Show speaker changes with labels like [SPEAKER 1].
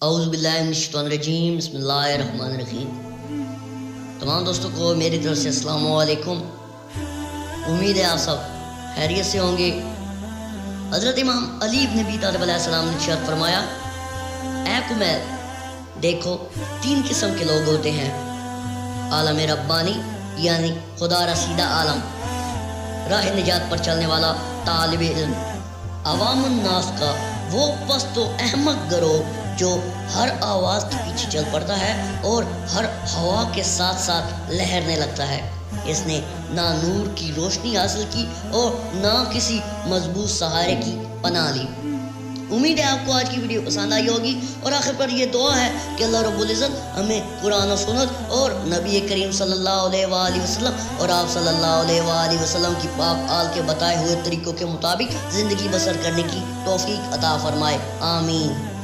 [SPEAKER 1] اعوذ باللہ من الشیطان الرجیم، بسم اللہ الرحمن الرحیم۔ تمام دوستوں کو میری طرف سے السلام علیکم۔ امید ہے آپ سب خیریت سے ہوں گے۔ حضرت امام علی بن ابی طالب علیہ السلام نے ارشاد فرمایا، اے کمیل، دیکھو 3 قسم کے لوگ ہوتے ہیں: عالم ربانی یعنی خدا رسیدہ عالم، راہ نجات پر چلنے والا طالب علم، عوام الناس کا وہ پست و احمق گروہ جو ہر آواز کے پیچھے چل پڑتا ہے اور ہر ہوا کے ساتھ ساتھ لہرنے لگتا ہے۔ اس نے نہ نور کی روشنی حاصل کی اور نہ کسی مضبوط سہارے کی پناہ لی۔ امید ہے آپ کو آج کی ویڈیو پسند آئی ہوگی، اور آخر پر یہ دعا ہے کہ اللہ رب العزت ہمیں قرآن و سنت اور نبی کریم صلی اللہ علیہ وآلہ وسلم اور آپ صلی اللہ علیہ وآلہ وسلم کی پاک آل کے بتائے ہوئے طریقوں کے مطابق زندگی بسر کرنے کی توفیق عطا فرمائے، آمین۔